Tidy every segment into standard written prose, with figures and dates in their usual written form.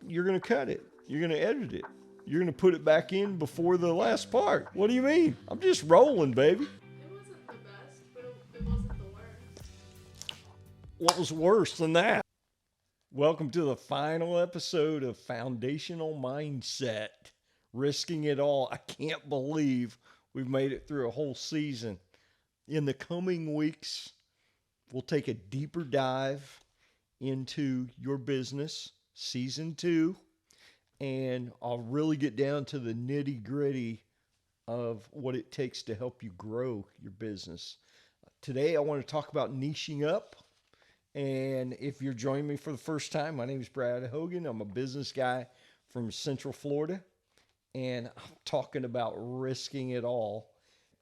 You're going to cut it. You're going to edit it. You're going to put it back in before the last part. What do you mean? I'm just rolling, baby. It wasn't the best, but it wasn't the worst. What was worse than that? Welcome to the final episode of Foundational Mindset. Risking it all. I can't believe we've made it through a whole season. In the coming weeks, we'll take a deeper dive into your business, season 2, and I'll really get down to the nitty gritty of what it takes to help you grow your business. Today, I want to talk about niching up. And if you're joining me for the first time, my name is Brad Hogan. I'm a business guy from Central Florida, and I'm talking about risking it all.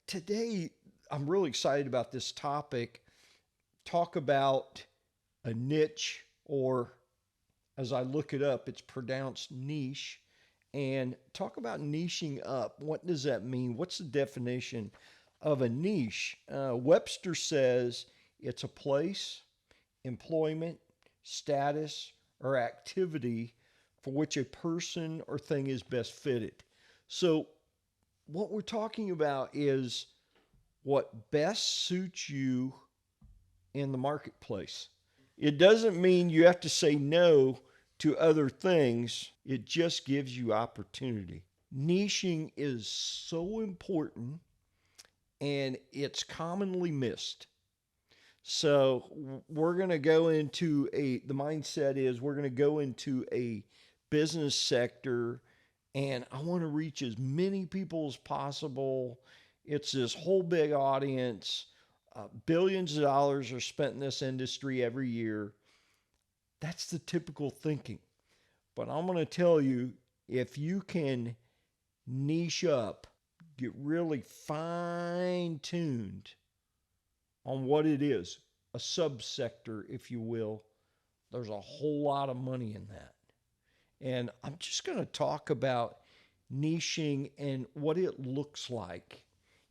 Today, I'm really excited about this topic. Talk about a niche, or as I look it up, it's pronounced niche, and talk about niching up. What does that mean? What's the definition of a niche? Webster says it's a place, employment, status, or activity for which a person or thing is best fitted. So what we're talking about is what best suits you in the marketplace. It doesn't mean you have to say no to other things. It just gives you opportunity. Niching is so important, and it's commonly missed. So we're going to go into the mindset is we're going to go into a business sector, and I want to reach as many people as possible. It's this whole big audience. Billions of dollars are spent in this industry every year. That's the typical thinking. But I'm going to tell you, if you can niche up, get really fine-tuned on what it is, a subsector, if you will, there's a whole lot of money in that. And I'm just going to talk about niching and what it looks like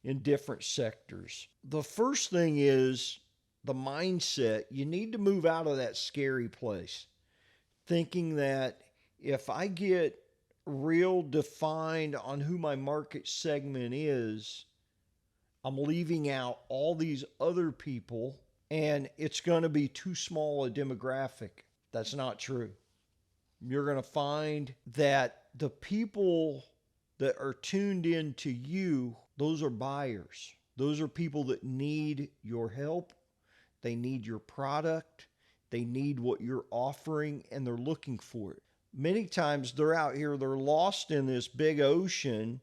in different sectors. The first thing is the mindset. You need to move out of that scary place, thinking that if I get real defined on who my market segment is, I'm leaving out all these other people and it's going to be too small a demographic. That's not true. You're going to find that the people that are tuned in to you, those are buyers. Those are people that need your help. They need your product. They need what you're offering, and they're looking for it. Many times they're out here, they're lost in this big ocean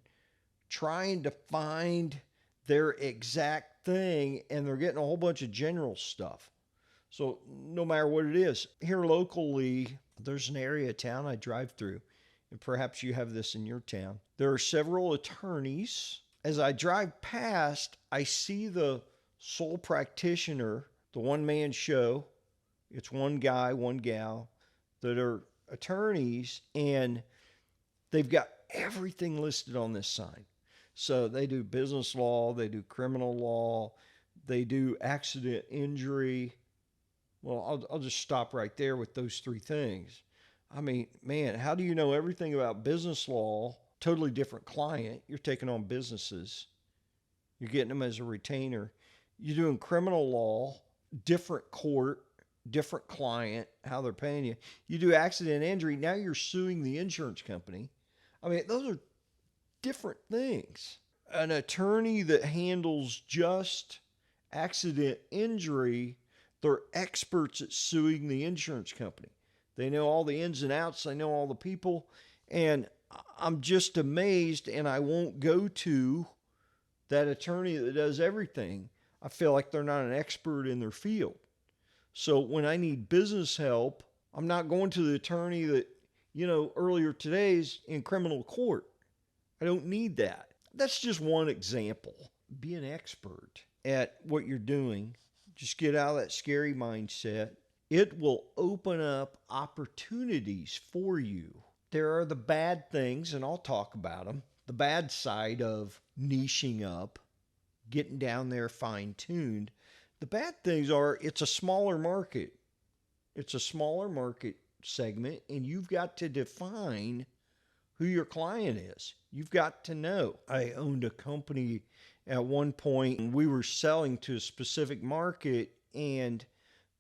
trying to find their exact thing, and they're getting a whole bunch of general stuff. So no matter what it is, here locally, there's an area of town I drive through, and perhaps you have this in your town. There are several attorneys. As I drive past, I see the sole practitioner, the one-man show. It's one guy, one gal that are attorneys, and they've got everything listed on this sign. So they do business law, they do criminal law, they do accident injury. Well, I'll just stop right there with those 3 things. I mean, man, how do you know everything about business law? Totally different client. You're taking on businesses. You're getting them as a retainer. You're doing criminal law, different court, different client, how they're paying you. You do accident injury. Now you're suing the insurance company. I mean, those are different things. An attorney that handles just accident injury, they're experts at suing the insurance company. They know all the ins and outs. They know all the people. And I'm just amazed, and I won't go to that attorney that does everything. I feel like they're not an expert in their field. So when I need business help, I'm not going to the attorney that, earlier today's in criminal court. I don't need that. That's just one example. Be an expert at what you're doing. Just get out of that scary mindset. It will open up opportunities for you. There are the bad things, and I'll talk about them. The bad side of niching up, getting down there fine-tuned. The bad things are it's a smaller market. It's a smaller market segment, and you've got to define who your client is. You've got to know. I owned a company at one point, and we were selling to a specific market, and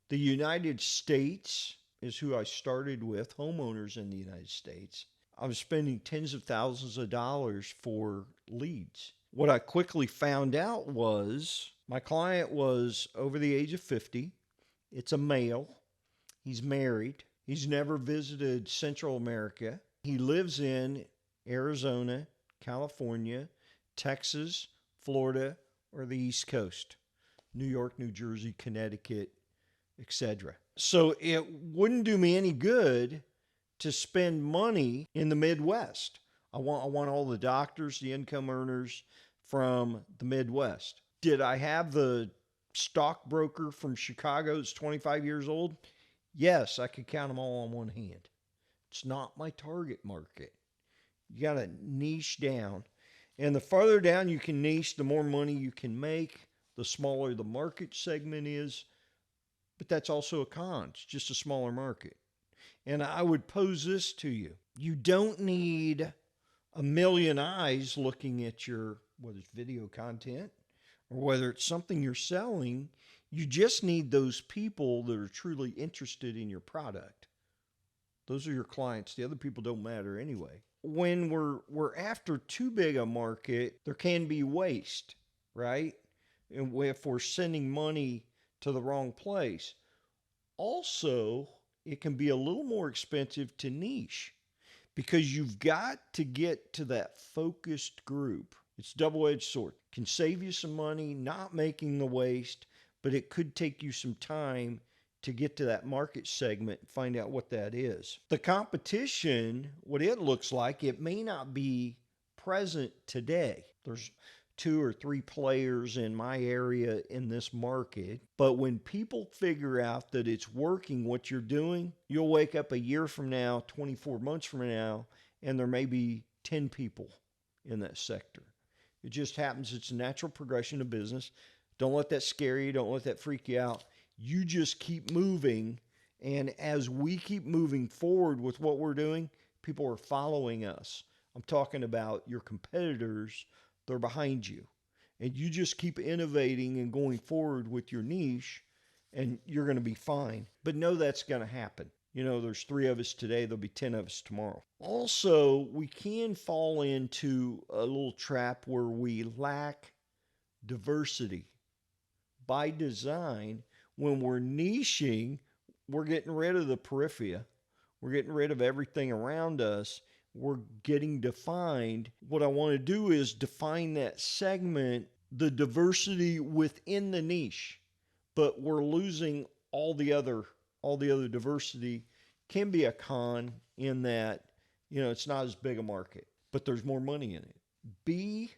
the United States is who I started with, homeowners in the United States. I was spending tens of thousands of dollars for leads. What I quickly found out was my client was over the age of 50. It's a male. He's married. He's never visited Central America. He lives in Arizona, California, Texas, Florida, or the East Coast, New York, New Jersey, Connecticut, etc. So it wouldn't do me any good to spend money in the Midwest. I want all the doctors, the income earners from the Midwest. Did I have the stockbroker from Chicago that's 25 years old? Yes, I could count them all on one hand. It's not my target market. You got to niche down. And the farther down you can niche, the more money you can make, the smaller the market segment is. But that's also a con. It's just a smaller market. And I would pose this to you. You don't need a million eyes looking at your, whether it's video content or whether it's something you're selling. You just need those people that are truly interested in your product. Those are your clients. The other people don't matter anyway. When we're after too big a market, there can be waste, right? And if we're sending money to the wrong place. Also, it can be a little more expensive to niche because you've got to get to that focused group. It's a double-edged sword. It can save you some money, not making the waste, but it could take you some time to get to that market segment and find out what that is. The competition, what it looks like, it may not be present today. There's 2 or 3 players in my area in this market. But when people figure out that it's working what you're doing, you'll wake up a year from now, 24 months from now, and there may be 10 people in that sector. It just happens. It's a natural progression of business. Don't let that scare you. Don't let that freak you out. You just keep moving. And as we keep moving forward with what we're doing, people are following us. I'm talking about your competitors. They're behind you. And you just keep innovating and going forward with your niche, and you're going to be fine. But know that's going to happen. You know, there's 3 of us today. There'll be 10 of us tomorrow. Also, we can fall into a little trap where we lack diversity. By design, when we're niching, we're getting rid of the periphery. We're getting rid of everything around us. We're getting defined. What I want to do is define that segment, the diversity within the niche, but we're losing all the other diversity. Can be a con in that, you know, it's not as big a market, but there's more money in it. Be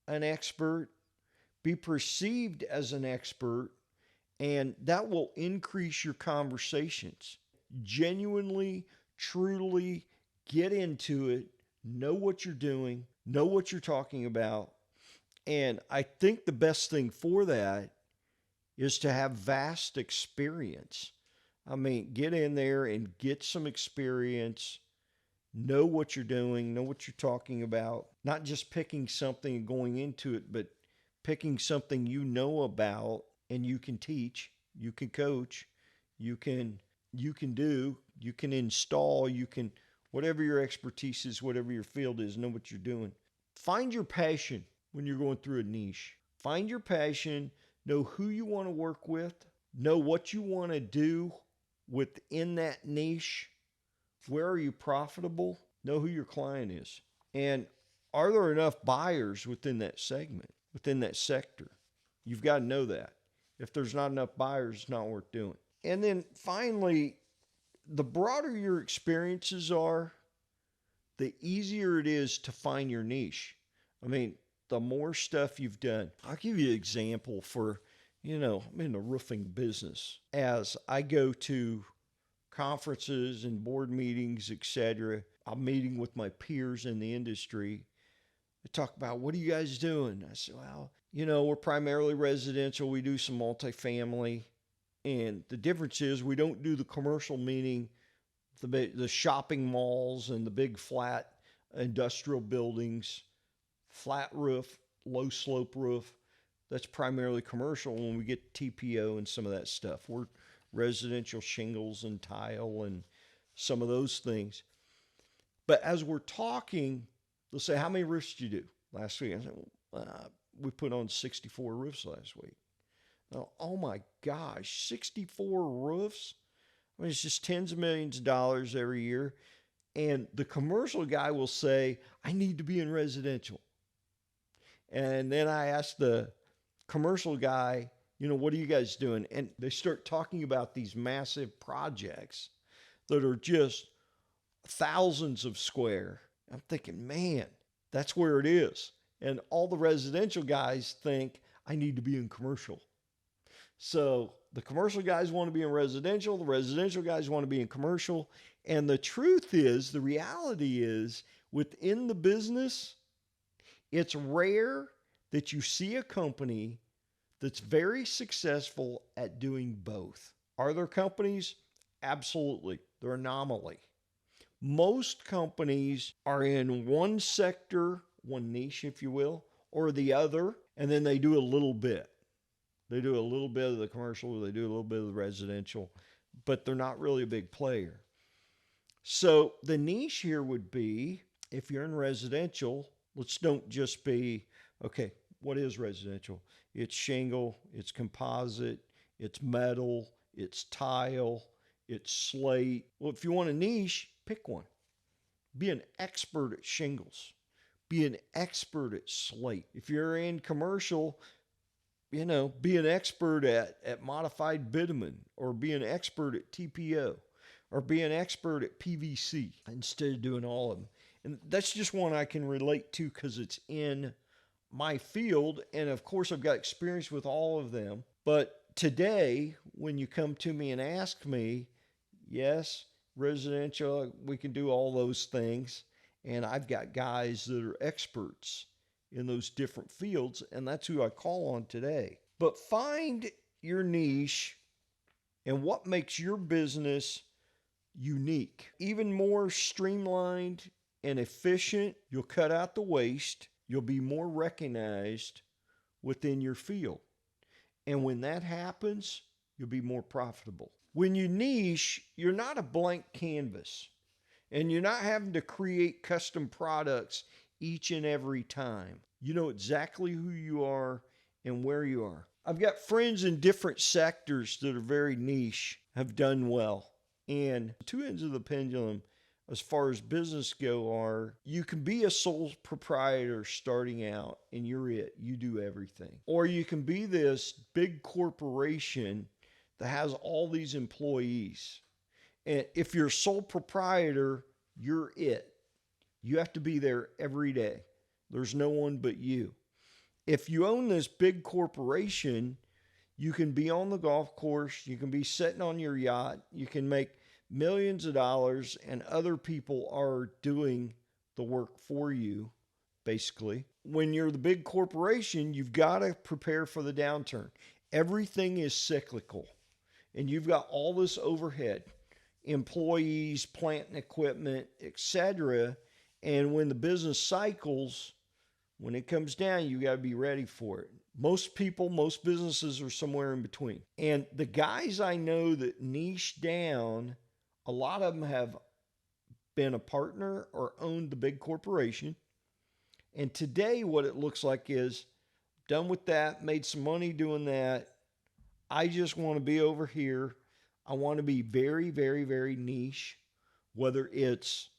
an expert, be perceived as an expert, and that will increase your conversations. Genuinely, truly get into it, know what you're doing, know what you're talking about. And I think the best thing for that is to have vast experience. I mean, get in there and get some experience, know what you're doing, know what you're talking about, not just picking something and going into it, but picking something you know about and you can teach, you can coach, you can do, you can install, you can, whatever your expertise is, whatever your field is, know what you're doing. Find your passion when you're going through a niche. Find your passion, know who you want to work with, know what you want to do within that niche. Where are you profitable? Know who your client is. And are there enough buyers within that segment, within that sector? You've got to know that. If there's not enough buyers, it's not worth doing. And then finally, the broader your experiences are, the easier it is to find your niche. I mean, the more stuff you've done. I'll give you an example for, you know, I'm in the roofing business. As I go to conferences and board meetings, etc., I'm meeting with my peers in the industry. They talk about, what are you guys doing? I said, well, you know, we're primarily residential. We do some multifamily. And the difference is we don't do the commercial, meaning the shopping malls and the big flat industrial buildings, flat roof, low slope roof. That's primarily commercial. When we get TPO and some of that stuff, we're residential shingles and tile and some of those things. But as we're talking, they'll say, how many roofs did you do last week? I said, well, we put on 64 roofs last week. Now, oh my gosh, 64 roofs? I mean, it's just tens of millions of dollars every year. And the commercial guy will say, I need to be in residential. And then I ask the commercial guy, what are you guys doing? And they start talking about these massive projects that are just thousands of square. I'm thinking, man, that's where it is. And all the residential guys think I need to be in commercial. So the commercial guys want to be in residential. The residential guys want to be in commercial. And the truth is, the reality is, within the business, it's rare that you see a company that's very successful at doing both. Are there companies? Absolutely. They're an anomaly. Most companies are in one sector, one niche, if you will, or the other, and then they do a little bit. They do a little bit of the commercial, or they do a little bit of the residential, but they're not really a big player. So the niche here would be, if you're in residential, let's don't just be, okay, what is residential? It's shingle, it's composite, it's metal, it's tile, it's slate. Well, if you want a niche, pick one. Be an expert at shingles. Be an expert at slate. If you're in commercial, be an expert at modified bitumen, or be an expert at TPO, or be an expert at PVC instead of doing all of them. And that's just one I can relate to because it's in my field. And of course, I've got experience with all of them. But today, when you come to me and ask me, yes, residential, we can do all those things. And I've got guys that are experts in those different fields, and that's who I call on today. But find your niche and what makes your business unique. Even more streamlined and efficient, you'll cut out the waste, you'll be more recognized within your field. And when that happens, you'll be more profitable. When you niche, you're not a blank canvas, and you're not having to create custom products each and every time. You know exactly who you are and where you are. I've got friends in different sectors that are very niche, have done well. And two ends of the pendulum, as far as business go, are you can be a sole proprietor starting out and you're it. You do everything. Or you can be this big corporation that has all these employees. And if you're a sole proprietor, you're it. You have to be there every day. There's no one but you. If you own this big corporation, you can be on the golf course, you can be sitting on your yacht, you can make millions of dollars, and other people are doing the work for you, basically. When you're the big corporation, you've got to prepare for the downturn. Everything is cyclical, and you've got all this overhead, employees, plant and equipment, etc. And when the business cycles, when it comes down, you got to be ready for it. Most people, most businesses are somewhere in between. And the guys I know that niche down, a lot of them have been a partner or owned the big corporation. And today what it looks like is, done with that, made some money doing that. I just want to be over here. I want to be very, very, very niche, whether it's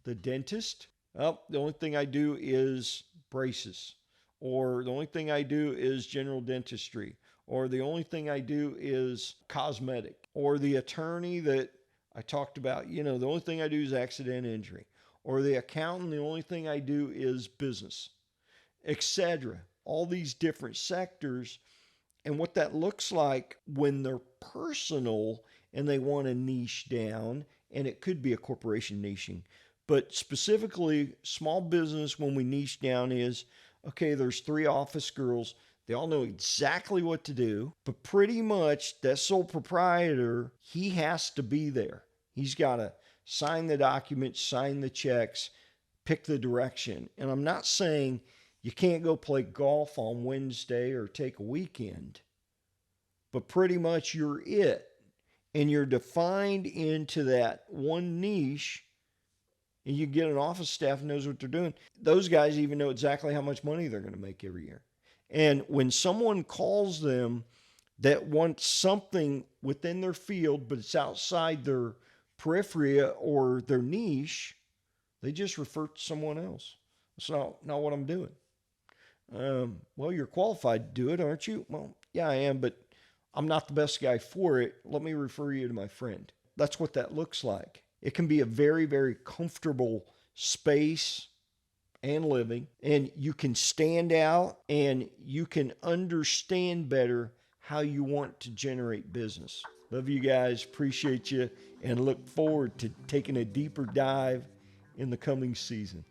the dentist. Oh, the only thing I do is braces, or the only thing I do is general dentistry, or the only thing I do is cosmetic, or the attorney that I talked about, the only thing I do is accident injury, or the accountant, the only thing I do is business, etc. All these different sectors. And what that looks like when they're personal and they want to niche down, and it could be a corporation niching, but specifically small business, when we niche down is, okay, there's 3 office girls. They all know exactly what to do, but pretty much that sole proprietor, he has to be there. He's got to sign the documents, sign the checks, pick the direction. And I'm not saying you can't go play golf on Wednesday or take a weekend, but pretty much you're it. And you're defined into that one niche, and you get an office staff that knows what they're doing. Those guys even know exactly how much money they're going to make every year. And when someone calls them that wants something within their field, but it's outside their periphery or their niche, they just refer to someone else. That's not what I'm doing. Well, you're qualified to do it, aren't you? Well, yeah, I am, but I'm not the best guy for it. Let me refer you to my friend. That's what that looks like. It can be a very, very comfortable space and living, and you can stand out and you can understand better how you want to generate business. Love you guys, appreciate you, and look forward to taking a deeper dive in the coming season.